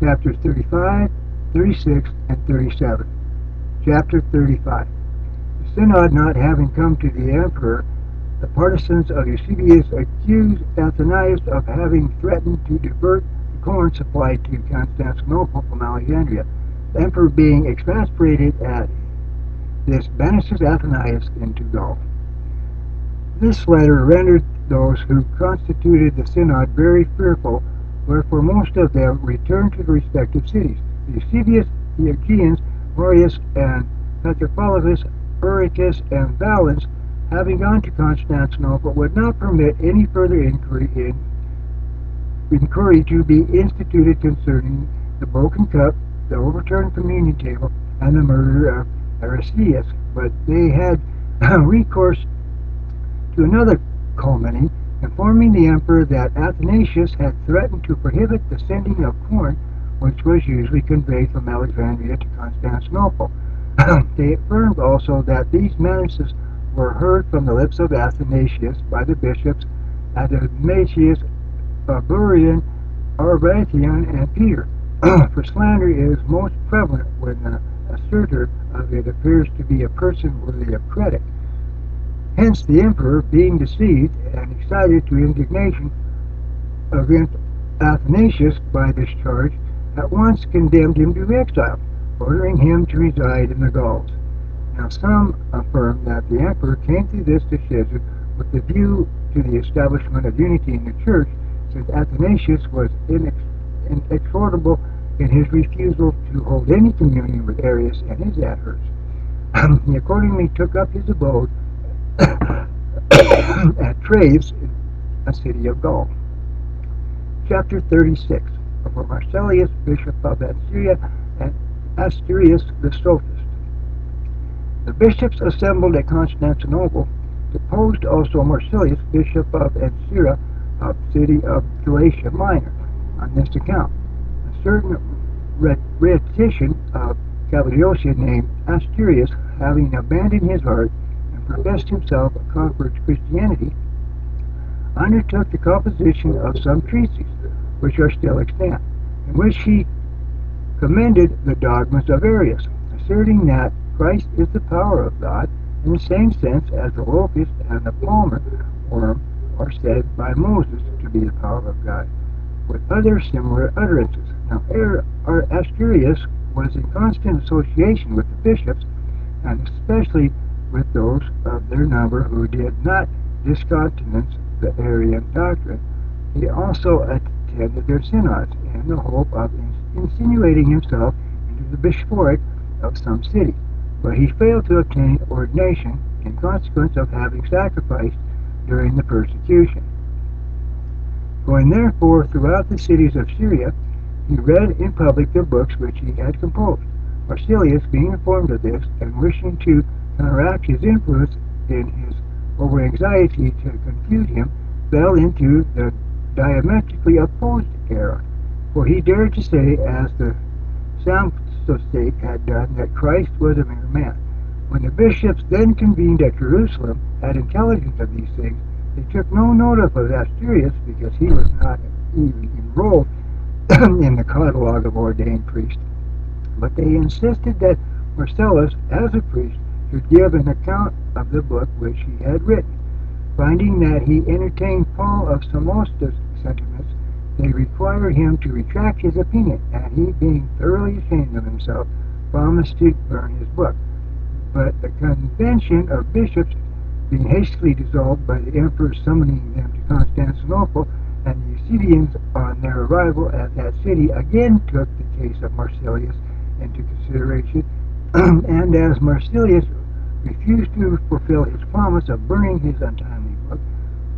chapters 35, 36, and 37. Chapter 35. The synod not having come to the emperor, the partisans of Eusebius accused Athanasius of having threatened to divert the corn supply to Constantinople from Alexandria. The emperor, being exasperated at this, banishes Athanasius into Gaul. This letter rendered those who constituted the synod very fearful, wherefore most of them returned to their respective cities. Eusebius, the Aegeans, Marius, and Petrophilus, Eurytus, and Valens, having gone to Constantinople, would not permit any further inquiry to be instituted concerning the broken cup, the overturned communion table, and the murder of Aristeas, but they had recourse to another calumny, informing the emperor that Athanasius had threatened to prohibit the sending of corn, which was usually conveyed from Alexandria to Constantinople. They affirmed also that these menaces were heard from the lips of Athanasius by the bishops Athanasius, Burian, Arbathian, and Peter. For slander is most prevalent when the assertor of it appears to be a person worthy of credit. Hence the emperor, being deceived and excited to indignation against Athanasius by this charge, at once condemned him to exile, ordering him to reside in the Gauls. Now some affirm that the emperor came to this decision with the view to the establishment of unity in the church, since Athanasius was inexorable in his refusal to hold any communion with Arius and his adherents. He accordingly took up his abode at Treves, a city of Gaul. Chapter 36. Of Marcellius, bishop of Syria, and Asturias the sophist. The bishops assembled at Constantinople deposed also Marcellius, bishop of Ancyra, of the city of Galatia Minor, on this account. A certain rhetorician of Cappadocia named Asturias, having abandoned his heart and professed himself a convert to Christianity, undertook the composition of some treatises, which are still extant, in which he commended the dogmas of Arius, asserting that Christ is the power of God in the same sense as the locust and the palmer worm are said by Moses to be the power of God, with other similar utterances. Now Asturias was in constant association with the bishops, and especially with those of their number who did not discountenance the Arian doctrine. He also attended their synods in the hope of insinuating himself into the bishopric of some city, but he failed to obtain ordination in consequence of having sacrificed during the persecution. Going therefore throughout the cities of Syria, he read in public the books which he had composed. Marcellius, being informed of this, and wishing to counteract his influence in his over-anxiety to confute him, fell into the diametrically opposed error, for he dared to say, as the Samosate had done, that Christ was a mere man. When the bishops then convened at Jerusalem had intelligence of these things, they took no notice of Asturias, because he was not even enrolled in the catalogue of ordained priests, but they insisted that Marcellus, as a priest, should give an account of the book which he had written. Finding that he entertained Paul of Samosat's sentiments, they required him to retract his opinion, and he, being thoroughly ashamed of himself, promised to burn his book. But the convention of bishops being hastily dissolved by the emperor summoning them to Constantinople, and the Eusebians on their arrival at that city again took the case of Marcellius into consideration, and as Marcellius refused to fulfill his promise of burning his untimely book,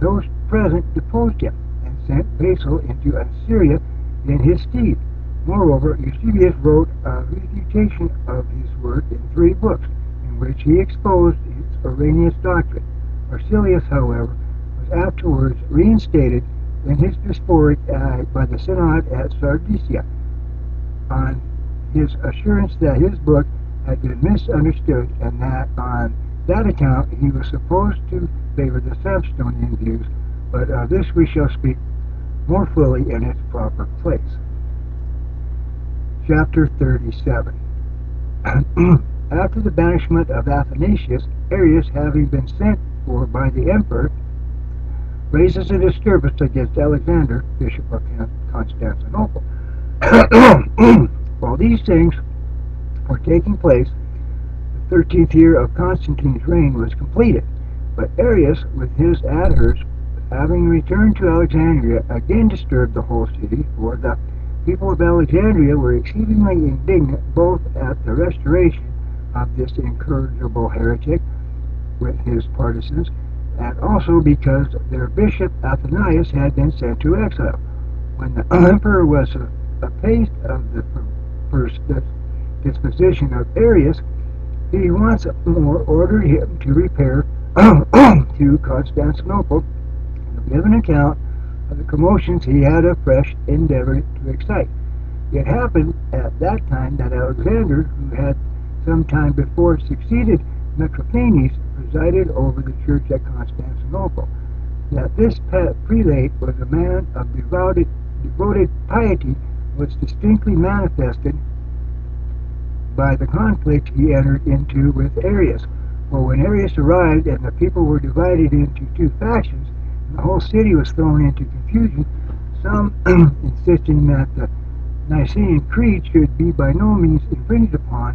those present deposed him, and sent Basil into Assyria in his stead. Moreover, Eusebius wrote a refutation of his work in 3 books, in which he exposed its erroneous doctrine. Marcellius, however, was afterwards reinstated in his bishopric by the synod at Sardicia, on his assurance that his book had been misunderstood, and that on that account he was supposed to favor the Samsonian views, but of this we shall speak more fully in its proper place. Chapter 37. After the banishment of Athanasius, Arius, having been sent for by the emperor, raises a disturbance against Alexander, Bishop of Constantinople. While these things were taking place, the 13th year of Constantine's reign was completed, but Arius, with his adherents, having returned to Alexandria, again disturbed the whole city, for the people of Alexandria were exceedingly indignant both at the restoration of this incorrigible heretic with his partisans, and also because their bishop Athanasius had been sent to exile. When the emperor was appraised of the first disposition of Arius, he once more ordered him to repair to Constantinople and give an account of the commotions he had afresh endeavored to excite. It happened at that time that Alexander, who had some time before succeeded Metrothenes, presided over the church at Constantinople. That this prelate was a man of devoted piety was distinctly manifested by the conflict he entered into with Arius. For when Arius arrived and the people were divided into two factions, and the whole city was thrown into confusion, some insisting that the Nicene Creed should be by no means infringed upon,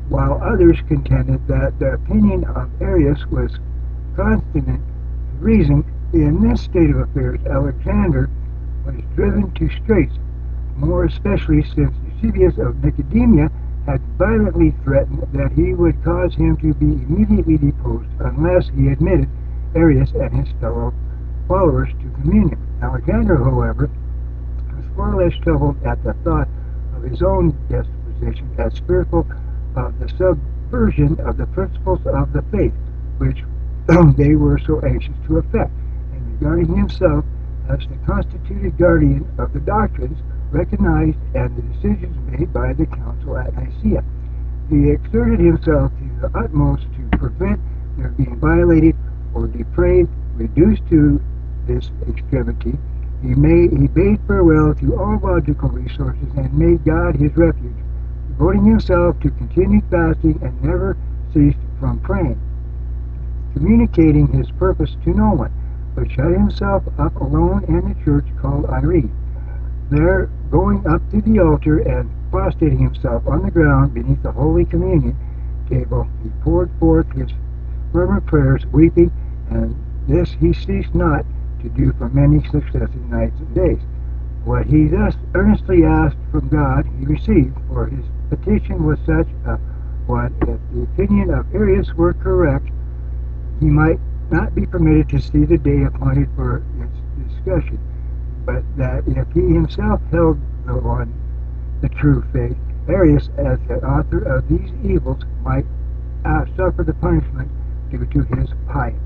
while others contended that the opinion of Arius was consonant to reason. In this state of affairs, Alexander was driven to straits, more especially since Eusebius of Nicomedia had violently threatened that he would cause him to be immediately deposed unless he admitted Arius and his fellow followers to communion. Alexander, however, was far less troubled at the thought of his own disposition as fearful of the subversion of the principles of the faith, which they were so anxious to effect, and regarding himself as the constituted guardian of the doctrines recognized and the decisions made by the council at Nicaea. He exerted himself to the utmost to prevent their being violated or depraved. Reduced to this extremity, he bade farewell to all logical resources and made God his refuge, devoting himself to continued fasting and never ceased from praying, communicating his purpose to no one, but shut himself up alone in the church called Irene. There, going up to the altar and prostrating himself on the ground beneath the Holy Communion table, he poured forth his fervent prayers, weeping, and this he ceased not to do for many successive nights and days. What he thus earnestly asked from God he received, for his petition was such a one that the opinion of Arius were correct, he might not be permitted to see the day appointed for its discussion, but that if he himself held the true faith, Arius, as the author of these evils, might suffer the punishment due to his piety.